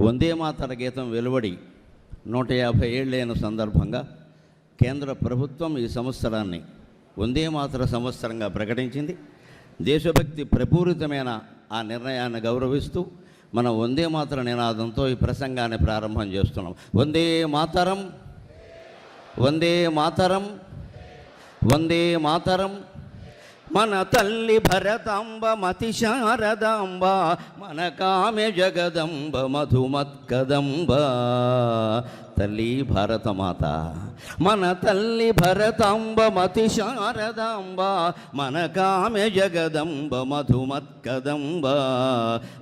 వందే మాతర గీతం వెలువడి 150 ఏళ్ళైన సందర్భంగా కేంద్ర ప్రభుత్వం ఈ సంవత్సరాన్ని వందే మాతర సంవత్సరంగా ప్రకటించింది. దేశభక్తి ప్రపూరితమైన ఆ నిర్ణయాన్ని గౌరవిస్తూ మనం వందే మాతర నినాదంతో ఈ ప్రసంగాన్ని ప్రారంభం చేస్తున్నాం. వందే మాతరం, వందే మాతరం, వందే మాతరం. మన తల్లి భరతాంబ మతి శారదాంబ, మన కామె జగదంబ మధుమత్కదంబ. తల్లి భారతమాత, మన తల్లి భరతాంబ మతి శారదాంబ, మన కామె జగదంబ మధుమత్కదంబ.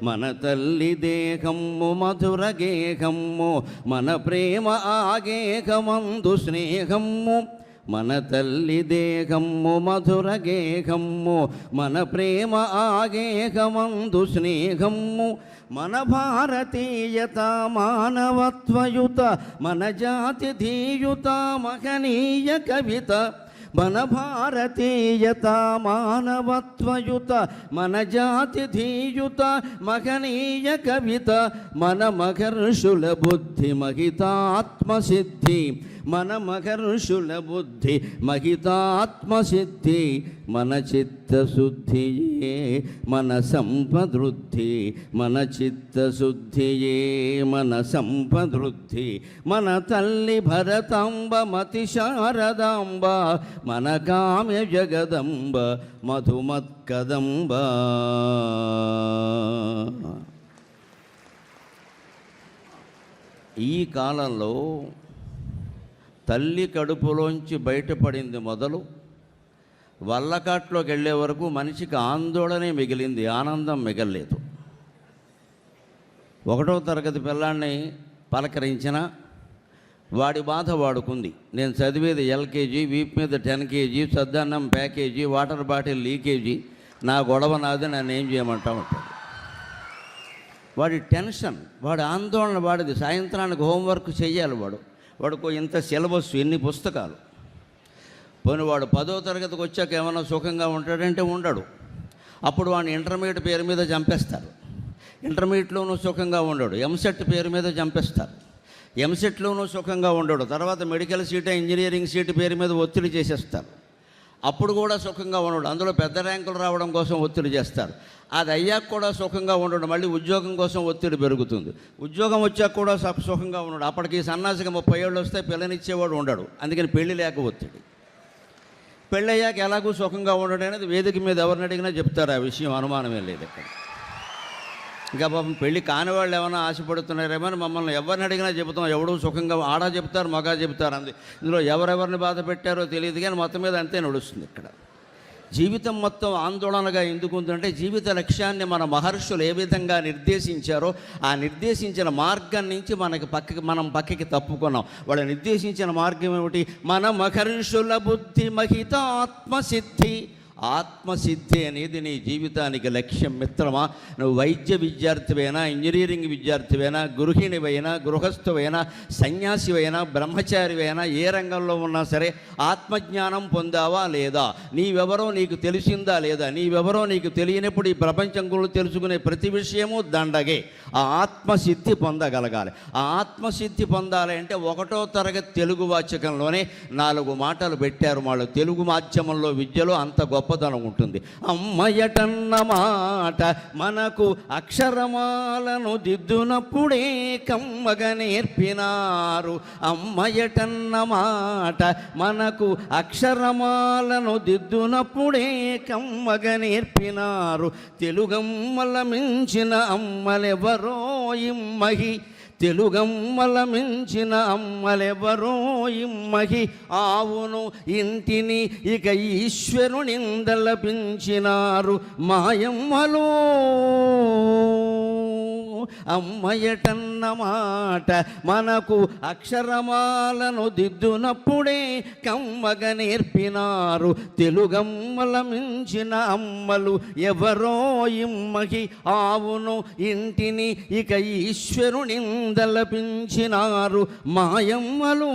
మన తల్లి దేహమ్ము మధుర గేహమ్ము, మన ప్రేమ ఆగేహమందు స్నేహమ్ము. మన తల్లి దేహమ్ము మధుర గేహమ్ము, మన ప్రేమ ఆగేహమందు స్నేహమ్ము. మన భారతీయత మానవత్వయుత, మన జాతి ధీయుత మహనీయ కవిత. మన భారతీయత మానవత్వయుత, మన జాతి ధీయుత మహనీయ కవిత. మన మహర్షుల బుద్ధి మహితాత్మసిద్ధి, మన మహర్షుల బుద్ధి మహితాత్మసిద్ధి. మన చిత్తశుద్ధియే మన సంపదృద్ధి, మన చిత్తశుద్ధియే మన సంపదృద్ధి. మన తల్లి భరతాంబ మతి శారదాంబ, మన కామ్య జగదంబ మధుమత్కదంబ. ఈ కాలంలో తల్లి కడుపులోంచి బయటపడింది మొదలు వల్లకాట్లోకి వెళ్ళే వరకు మనిషికి ఆందోళనే మిగిలింది, ఆనందం మిగలలేదు. 1వ తరగతి పిల్లాన్ని పలకరించిన వాడి బాధ వాడుకుంది. నేను చదివేది ఎల్కేజీ, వీపు మీద 10 kg, సద్దన్నం ప్యాకేజీ, వాటర్ బాటిల్ లీకేజీ, నా గొడవ నాది, నన్ను ఏం చేయమంటా ఉంటాడు. వాడి టెన్షన్, వాడి ఆందోళన వాడిది. సాయంత్రానికి హోంవర్క్ చెయ్యాలి వాడుకో ఇంత సిలబస్, ఎన్ని పుస్తకాలు. పోనీ వాడు 10వ తరగతికి వచ్చాక ఏమైనా సుఖంగా ఉంటాడంటే ఉండడు. అప్పుడు వాడిని ఇంటర్మీడియట్ పేరు మీద చంపేస్తారు. ఇంటర్మీడియట్లోనూ సుఖంగా ఉండడు. ఎంసెట్ పేరు మీద చంపేస్తారు. ఎంసెట్లోనూ సుఖంగా ఉండడు. తర్వాత మెడికల్ సీటు, ఇంజనీరింగ్ సీటు పేరు మీద ఒత్తిడి చేసేస్తారు. అప్పుడు కూడా సుఖంగా ఉండడు. అందులో పెద్ద ర్యాంకులు రావడం కోసం ఒత్తిడి చేస్తారు. అది అయ్యాక కూడా సుఖంగా ఉండడు. మళ్ళీ ఉద్యోగం కోసం ఒత్తిడి పెరుగుతుంది. ఉద్యోగం వచ్చాక కూడా సుఖంగా ఉండడు. అప్పటికి సన్నాసిగా 30 ఏళ్ళు వస్తే పిల్లనిచ్చేవాడు ఉండడు. అందుకని పెళ్లి లేక ఒత్తిడి. పెళ్ళయ్యాక ఎలాగూ సుఖంగా ఉండడం అనేది వేదిక మీద ఎవరిని అడిగినా చెప్తారు. ఆ విషయం అనుమానమే లేదు ఇక్కడ. ఇంకా పాపం పెళ్ళి కాని వాళ్ళు ఏమైనా ఆశపడుతున్నారేమో అని మమ్మల్ని ఎవరిని అడిగినా చెబుతాం. ఎవడూ సుఖంగా, ఆడా చెప్తారు, మగా చెప్తారు. ఇందులో ఎవరెవరిని బాధ పెట్టారో తెలియదు, కానీ మొత్తం మీద అంతే నడుస్తుంది ఇక్కడ. జీవితం మొత్తం ఆందోళనగా ఎందుకు ఉందంటే, జీవిత లక్ష్యాన్ని మన మహర్షులు ఏ విధంగా నిర్దేశించారో ఆ నిర్దేశించిన మార్గం నుంచి మనం పక్కకి తప్పుకున్నాం. వాళ్ళు నిర్దేశించిన మార్గం ఏమిటి? మన మహర్షుల బుద్ధి మహితాత్మసిద్ధి. ఆత్మసిద్ధి అనేది నీ జీవితానికి లక్ష్యం. మిత్రమా, నువ్వు వైద్య విద్యార్థివైనా, ఇంజనీరింగ్ విద్యార్థివైనా, గృహిణివైనా, గృహస్థువైనా, సన్యాసివైనా, బ్రహ్మచారివైనా, ఏ రంగంలో ఉన్నా సరే ఆత్మజ్ఞానం పొందావా లేదా? నీవెవరో నీకు తెలిసిందా లేదా? నీవెవరో నీకు తెలియనప్పుడు ఈ ప్రపంచం గురించి తెలుసుకునే ప్రతి విషయము దండగే. ఆ ఆత్మసిద్ధి పొందగలగాలి. ఆ ఆత్మసిద్ధి పొందాలి అంటే 1వ తరగతి తెలుగు వాచకంలోనే 4 మాటలు పెట్టారు వాళ్ళు. తెలుగు మాధ్యమంలో విద్యలో అంత గొప్పదనం ఉంటుంది. అమ్మయటన్న మాట మనకు అక్షరమాలను దిద్దునప్పుడే కమ్మగా నేర్పినారు. అమ్మయటన్న మాట మనకు అక్షరమాలను దిద్దునప్పుడే కమ్మగా నేర్పినారు. తెలుగమ్మల మించిన అమ్మలెవరో ఇమ్మహి, తెలుగమ్మల మించిన అమ్మలెవరో ఇమ్మహి. ఆవును ఇంటిని ఇక ఈశ్వరునిందలపించినారు మాయమ్మలో. అమ్మయటన్న మాట మనకు అక్షరమాలను దిద్దునప్పుడే కమ్మగా నేర్పినారు. తెలుగమ్మల మించిన అమ్మలు ఎవరో ఇమ్మహి. ఆవును ఇంటిని ఇక ఈశ్వరునిందలపించినారు మాయమ్మలు.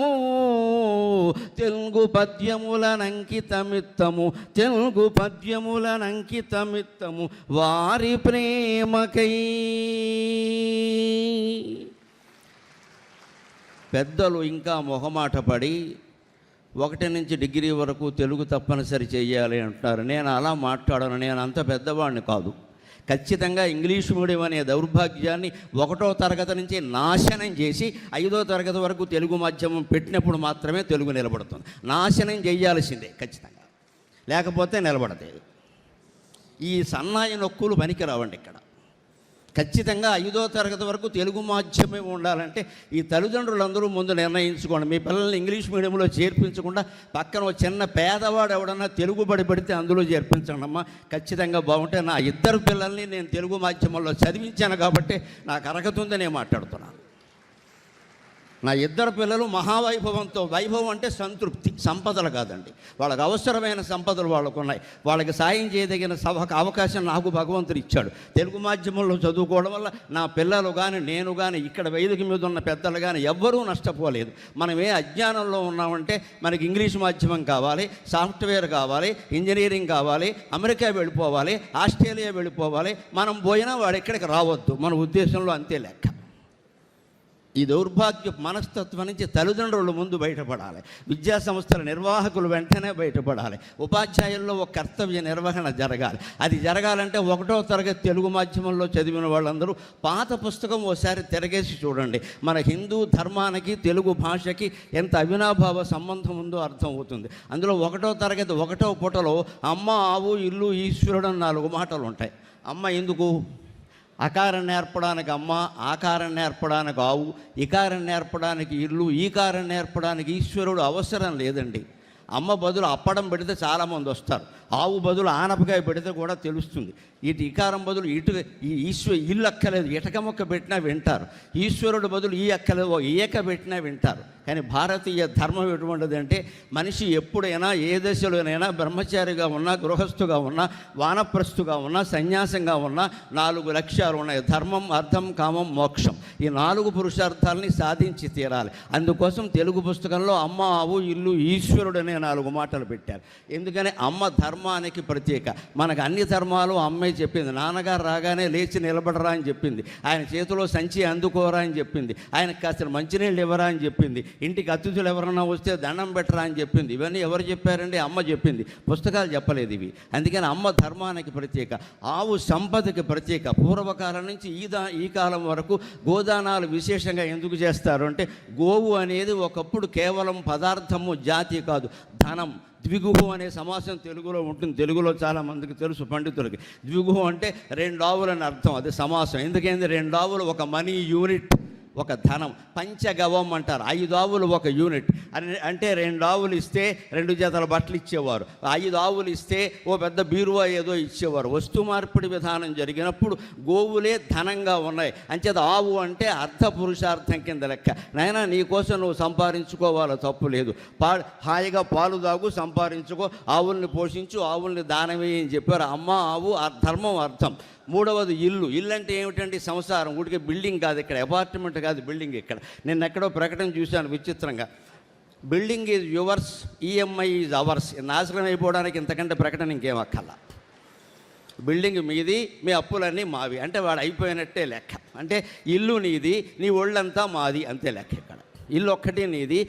తెలుగు పద్యములనంకితమిత్తము, తెలుగు పద్యములనంకితమిత్తము వారి ప్రేమకై. పెద్దలు ఇంకా మొహమాట పడి 1 నుంచి డిగ్రీ వరకు తెలుగు తప్పనిసరి చేయాలి అంటున్నారు. నేను అలా మాట్లాడను, నేను అంత పెద్దవాడిని కాదు. ఖచ్చితంగా ఇంగ్లీష్ మీడియం అనే దౌర్భాగ్యాన్ని 1వ తరగతి నుంచి నాశనం చేసి 5వ తరగతి వరకు తెలుగు మాధ్యమం పెట్టినప్పుడు మాత్రమే తెలుగు నిలబడుతుంది. నాశనం చేయాల్సిందే ఖచ్చితంగా, లేకపోతే నిలబడదు. ఈ సన్నాయి నొక్కులు పనికిరావండి. ఇక్కడ ఖచ్చితంగా 5వ తరగతి వరకు తెలుగు మాధ్యమే ఉండాలంటే ఈ తల్లిదండ్రులందరూ ముందు నిర్ణయించుకోండి. మీ పిల్లల్ని ఇంగ్లీష్ మీడియంలో చేర్పించకుండా పక్కన ఒక చిన్న పేదవాడు ఎవడన్నా తెలుగు పడితే అందులో చేర్పించండి అమ్మా, ఖచ్చితంగా బాగుంటే. నా 2 పిల్లల్ని నేను తెలుగు మాధ్యమంలో చదివించాను కాబట్టి నాకు అర్హత ఉందని నేను మాట్లాడుతున్నాను. నా 2 పిల్లలు మహావైభవంతో, వైభవం అంటే సంతృప్తి, సంపదలు కాదండి. వాళ్ళకి అవసరమైన సంపదలు వాళ్ళకు ఉన్నాయి. వాళ్ళకి సాయం చేయదగిన అవకాశం నాకు భగవంతుడు ఇచ్చాడు. తెలుగు మాధ్యమంలో చదువుకోవడం వల్ల నా పిల్లలు కానీ, నేను కానీ, ఇక్కడ వేదిక మీద ఉన్న పెద్దలు కానీ ఎవ్వరూ నష్టపోలేదు. మనం ఏ అజ్ఞానంలో ఉన్నామంటే మనకి ఇంగ్లీష్ మాధ్యమం కావాలి, సాఫ్ట్వేర్ కావాలి, ఇంజనీరింగ్ కావాలి, అమెరికా వెళ్ళిపోవాలి, ఆస్ట్రేలియా వెళ్ళిపోవాలి. మనం పోయినా వాడు ఎక్కడికి రావద్దు, మన ఉద్దేశంలో అంతే లెక్క. ఈ దౌర్భాగ్య మనస్తత్వం నుంచి తల్లిదండ్రులు ముందు బయటపడాలి. విద్యా సంస్థల నిర్వాహకులు వెంటనే బయటపడాలి. ఉపాధ్యాయుల్లో ఒక కర్తవ్య నిర్వహణ జరగాలి. అది జరగాలంటే 1వ తరగతి తెలుగు మాధ్యమంలో చదివిన వాళ్ళందరూ పాత పుస్తకం ఓసారి తిరగేసి చూడండి. మన హిందూ ధర్మానికి తెలుగు భాషకి ఎంత అవినాభావ సంబంధం ఉందో అర్థమవుతుంది. అందులో 1వ తరగతి 1వ పుటలో అమ్మ, ఆవు, ఇల్లు, ఈశ్వరుడు అని 4 మాటలు ఉంటాయి. అమ్మ ఎందుకు? అకారం నేర్పడానికి అమ్మ, ఆకారం నేర్పడానికి ఆవు, ఇకారం నేర్పడానికి ఇల్లు, ఈకారం నేర్పడానికి ఈశ్వరుడు అవసరం లేదండి. అమ్మ బదులు అప్పడం పెడితే చాలామంది వస్తారు. ఆవు బదులు ఆనపకాయ పెడితే కూడా తెలుస్తుంది. ఇటు ఇకారం బదులు ఈ ఇల్లు అక్కలేదు, ఇటక మొక్క పెట్టినా వింటారు. ఈశ్వరుడు బదులు ఈ అక్కలేదు, ఏక పెట్టినా వింటారు. కానీ భారతీయ ధర్మం ఎటువంటిది అంటే మనిషి ఎప్పుడైనా ఏ దశలోనైనా బ్రహ్మచారిగా ఉన్నా, గృహస్థుగా ఉన్నా, వానప్రస్థుగా ఉన్నా, సన్యాసంగా ఉన్నా 4 లక్ష్యాలు ఉన్నాయి. ధర్మం, అర్థం, కామం, మోక్షం. ఈ 4 పురుషార్థాలని సాధించి తీరాలి. అందుకోసం తెలుగు పుస్తకంలో అమ్మ, ఆవు, ఇల్లు, ఈశ్వరుడు అనే 4 మాటలు పెట్టారు. ఎందుకని అమ్మ ధర్మానికి ప్రత్యేక. మనకు అన్ని ధర్మాలు అమ్మాయి చెప్పింది. నాన్నగారు రాగానే లేచి నిలబడరా అని చెప్పింది. ఆయన చేతిలో సంచి అందుకోరా అని చెప్పింది. ఆయనకు కాస్త మంచినీళ్ళు ఇవ్వరా అని చెప్పింది. ఇంటికి అతిథులు ఎవరన్నా వస్తే దండం పెట్టరా అని చెప్పింది. ఇవన్నీ ఎవరు చెప్పారండి? అమ్మ చెప్పింది. పుస్తకాలు చెప్పలేదు ఇవి. అందుకని అమ్మ ధర్మానికి ప్రత్యేక, ఆవు సంపదకి ప్రత్యేక. పూర్వకాలం నుంచి ఈ కాలం వరకు గోదానాలు విశేషంగా ఎందుకు చేస్తారు అంటే గోవు అనేది ఒకప్పుడు కేవలం పదార్థము, జాతి కాదు, ధనం. ద్విగుహు అనే సమాసం తెలుగులో ఉంటుంది. తెలుగులో చాలామందికి తెలుసు, పండితులకి. ద్విగుహు అంటే 2 ఆవులని అర్థం. అది సమాసం. ఎందుకంటే 2 ఆవులు ఒక మనీ యూనిట్, ఒక ధనం. పంచగవం అంటారు. 5 ఆవులు ఒక యూనిట్ అంటే 2 ఆవులు ఇస్తే 2 జతల బట్టలు ఇచ్చేవారు. 5 ఆవులు ఇస్తే ఓ పెద్ద బీరువా ఏదో ఇచ్చేవారు. వస్తు మార్పిడి విధానం జరిగినప్పుడు గోవులే ధనంగా ఉన్నాయి. అంచేత ఆవు అంటే అర్థ పురుషార్థం కింద లెక్క. నాయనా నీకోసం నువ్వు సంపాదించుకోవాలో తప్పు లేదు. హాయిగా పాలు తాగు, సంపాదించుకో, ఆవుల్ని పోషించు, ఆవుల్ని దానమేయి అని చెప్పారు. అమ్మ, ఆవు, ధర్మం, అర్థం. 3వది ఇల్లు. ఇల్లు అంటే ఏమిటండి? సంసారం. ఊడికే బిల్డింగ్ కాదు ఇక్కడ, అపార్ట్మెంట్ కాదు, బిల్డింగ్ ఇక్కడ. నేను ఎక్కడో ప్రకటన చూశాను విచిత్రంగా. Building is yours, EMI is ours. నాశనం అయిపోవడానికి ఇంతకంటే ప్రకటన ఇంకేం అక్కర్లా. బిల్డింగ్ మీది, మీ అప్పులన్నీ మావి అంటే వాడు అయిపోయినట్టే లెక్క. అంటే ఇల్లు నీది, నీ ఒళ్ళంతా మాది, అంతే లెక్క. ఇక్కడ ఇల్లు ఒక్కటే నీది,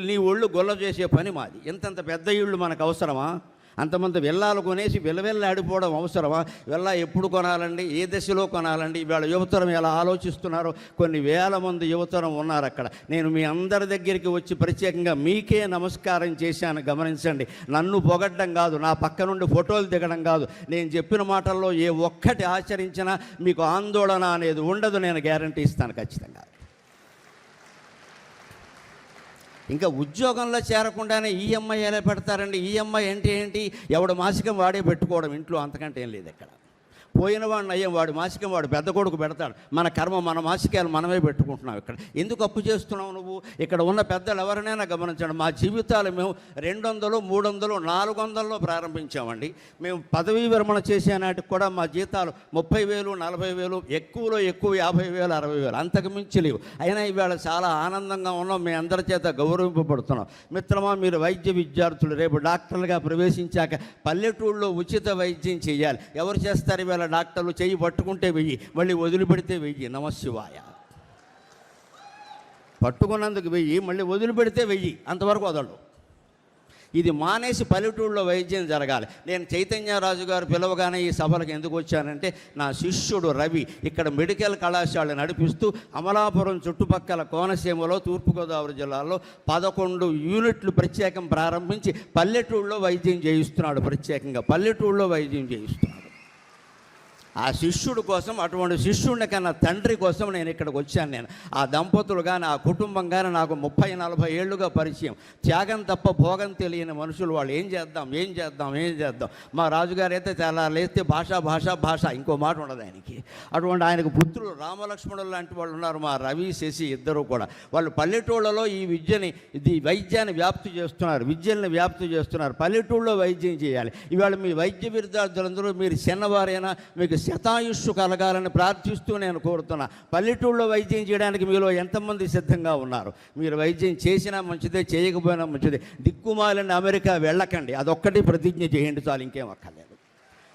నీ ఒళ్ళు గొల్ల చేసే పని మాది. ఇంతంత పెద్ద ఇళ్ళు మనకు అవసరమా? అంతమంది విల్లాలు కొనేసి విలవిల్లాడిపోవడం అవసరమా? విల్లా ఎప్పుడు కొనాలండి? ఏ దశలో కొనాలండి? ఇవాళ యువతరం ఎలా ఆలోచిస్తున్నారో. కొన్ని వేల మంది యువతరం ఉన్నారు అక్కడ. నేను మీ అందరి దగ్గరికి వచ్చి ప్రత్యేకంగా మీకే నమస్కారం చేశాను, గమనించండి. నన్ను పొగడ్డం కాదు, నా పక్క నుండి ఫోటోలు దిగడం కాదు. నేను చెప్పిన మాటల్లో ఏ ఒక్కటి ఆచరించినా మీకు ఆందోళన అనేది ఉండదు, నేను గ్యారంటీ ఇస్తాను ఖచ్చితంగా. ఇంకా ఉద్యోగంలో చేరకుండానే ఈఎంఐ ఎలా పెడతారండి? ఈఎంఐ అంటే ఏంటి? ఎవడు మాసికం వాడే పెట్టుకోవడం ఇంట్లో, అంతకంటే ఏం లేదు ఇక్కడ. పోయిన వాడిని అయ్యాం, వాడు మాసికం వాడు పెద్ద కొడుకు పెడతాడు. మన కర్మ, మన మాసికాలు మనమే పెట్టుకుంటున్నాం. ఇక్కడ ఎందుకు అప్పు చేస్తున్నావు నువ్వు? ఇక్కడ ఉన్న పెద్దలు ఎవరినైనా గమనించండి. మా జీవితాలు మేము 200, 300, 400లో ప్రారంభించామండి. మేము పదవీ విరమణ చేసే నాటికి కూడా మా జీతాలు 30,000, 40,000, ఎక్కువలో ఎక్కువ 50,000, 60,000, అంతకు మించి లేవు. అయినా ఇవాళ చాలా ఆనందంగా ఉన్నాం, మీ అందరి చేత గౌరవింపబడుతున్నాం. మిత్రమా, మీరు వైద్య విద్యార్థులు, రేపు డాక్టర్లుగా ప్రవేశించాక పల్లెటూళ్ళలో ఉచిత వైద్యం చేయాలి. ఎవరు చేస్తారు ఇవాళ? డాక్టర్లు. చెయ్యి పట్టుకుంటే వెయ్యి, మళ్ళీ వదిలిపెడితే వెయ్యి. నమశివాయ. పట్టుకున్నందుకు 1000, మళ్ళీ వదిలిపెడితే 1000, అంతవరకు వదలడు. ఇది మానేసి పల్లెటూళ్ళలో వైద్యం జరగాలి. నేను చైతన్యరాజు గారు పిలవగానే ఈ సభలకు ఎందుకు వచ్చానంటే, నా శిష్యుడు రవి ఇక్కడ మెడికల్ కళాశాల నడిపిస్తూ అమలాపురం చుట్టుపక్కల కోనసీమలో తూర్పుగోదావరి జిల్లాలో 11 యూనిట్లు ప్రత్యేకం ప్రారంభించి పల్లెటూళ్ళలో వైద్యం చేయిస్తున్నాడు. ప్రత్యేకంగా పల్లెటూళ్ళలో వైద్యం చేయిస్తున్నాడు. ఆ శిష్యుడు కోసం, అటువంటి శిష్యుడిని కన్నా తండ్రి కోసం నేను ఇక్కడికి వచ్చాను. నేను ఆ దంపతులు కానీ ఆ కుటుంబం కానీ నాకు 30-40 ఏళ్ళుగా పరిచయం. త్యాగం తప్ప భోగం తెలియని మనుషులు వాళ్ళు. ఏం చేద్దాం. మా రాజుగారు అయితే లేస్తే భాష ఇంకో మాట ఉండదు ఆయనకి. అటువంటి ఆయనకు పుత్రులు రామలక్ష్మణులు లాంటి వాళ్ళు ఉన్నారు, మా రవి శశి ఇద్దరు కూడా. వాళ్ళు పల్లెటూళ్ళలో ఈ వైద్యాన్ని వ్యాప్తి చేస్తున్నారు. పల్లెటూళ్ళలో వైద్యం చేయాలి. ఇవాళ మీ వైద్య విద్యార్థులందరూ మీరు చిన్నవారైనా మీకు శతాయుష్షు కలగాలని ప్రార్థిస్తూ నేను కోరుతున్నా. పల్లెటూళ్ళలో వైద్యం చేయడానికి మీలో ఎంతమంది సిద్ధంగా ఉన్నారు? మీరు వైద్యం చేసినా మంచిదే, చేయకపోయినా మంచిదే. దిక్కుమాలని అమెరికా వెళ్ళకండి, అదొక్కటి ప్రతిజ్ఞ చేయండి చాలు, ఇంకేం అక్కర్లేదు.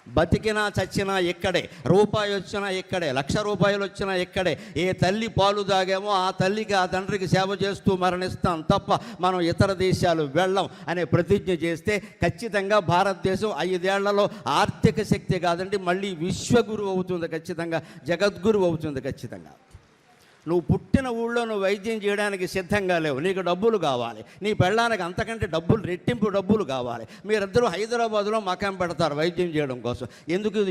బతికినా చచ్చినా ఇక్కడే, రూపాయి వచ్చినా ఇక్కడే, 1,00,000 రూపాయలు వచ్చినా ఇక్కడే. ఏ తల్లి పాలు తాగామో ఆ తల్లికి ఆ తండ్రికి సేవ చేస్తూ మరణిస్తాం తప్ప మనం ఇతర దేశాలు వెళ్ళం అనే ప్రతిజ్ఞ చేస్తే ఖచ్చితంగా భారతదేశం 5 ఏళ్లలో ఆర్థిక శక్తి కాదండి, మళ్ళీ విశ్వగురువు అవుతుంది, ఖచ్చితంగా జగద్గురువు అవుతుంది. ఖచ్చితంగా నువ్వు పుట్టిన ఊళ్ళో నువ్వు వైద్యం చేయడానికి సిద్ధంగా లేవు, నీకు డబ్బులు కావాలి. నీ పెళ్ళానికి అంతకంటే రెట్టింపు డబ్బులు కావాలి. మీరిద్దరూ హైదరాబాదులో మకాం పెడతారు వైద్యం చేయడం కోసం.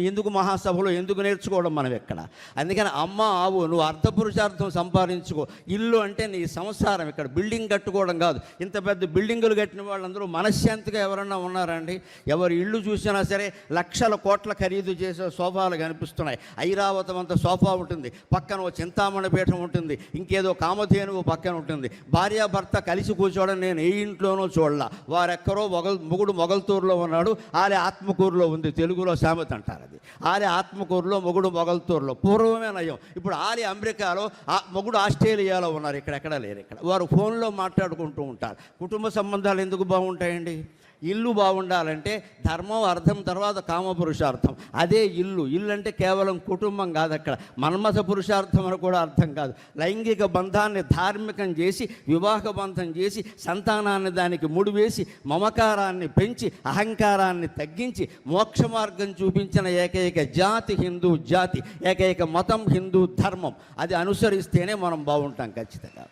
ఎందుకు మహాసభలో ఎందుకు నేర్చుకోవడం మనం ఎక్కడ? అందుకని అమ్మ ఆవు, నువ్వు అర్ధపురుషార్థం సంపాదించుకో. ఇల్లు అంటే నీ సంసారం, ఇక్కడ బిల్డింగ్ కట్టుకోవడం కాదు. ఇంత పెద్ద బిల్డింగులు కట్టిన వాళ్ళందరూ మనశ్శాంతిగా ఎవరన్నా ఉన్నారండి? ఎవరి ఇల్లు చూసినా సరే లక్షల కోట్ల ఖరీదు చేసే సోఫాలు కనిపిస్తున్నాయి. ఐరావతం అంత సోఫా ఉంటుంది, పక్కన ఓ చింతామణి పీఠం ఉంటుంది, ఇంకేదో కామధేనువు పక్కన ఉంటుంది. భార్యాభర్త కలిసి కూర్చోవడం నేను ఏ ఇంట్లోనూ చూడలా. వారెక్కరో మొగుడు మొగల్తూరులో ఉన్నాడు, ఆలే ఆత్మకూరులో ఉంది. తెలుగులో సామెత అంటారు అది. ఆలే ఆత్మకూరులో, మొగుడు మొగల్తూరులో. పూర్వమే నయం. ఇప్పుడు ఆలే అమెరికాలో, మొగుడు ఆస్ట్రేలియాలో ఉన్నారు, ఇక్కడెక్కడా లేరు. ఇక్కడ వారు ఫోన్లో మాట్లాడుకుంటూ ఉంటారు. కుటుంబ సంబంధాలు ఎందుకు బాగుంటాయండి? ఇల్లు బాగుండాలంటే ధర్మం, అర్థం, తర్వాత కామపురుషార్థం. అదే ఇల్లు. ఇల్లు అంటే కేవలం కుటుంబం కాదు, అక్కడ మన్మథ పురుషార్థం అని కూడా అర్థం కాదు. లైంగిక బంధాన్ని ధార్మికం చేసి, వివాహ బంధం చేసి, సంతానాన్ని దానికి ముడివేసి, మమకారాన్ని పెంచి, అహంకారాన్ని తగ్గించి, మోక్ష మార్గం చూపించిన ఏకైక జాతి హిందూ జాతి, ఏకైక మతం హిందూ ధర్మం. అది అనుసరిస్తేనే మనం బాగుంటాం ఖచ్చితంగా.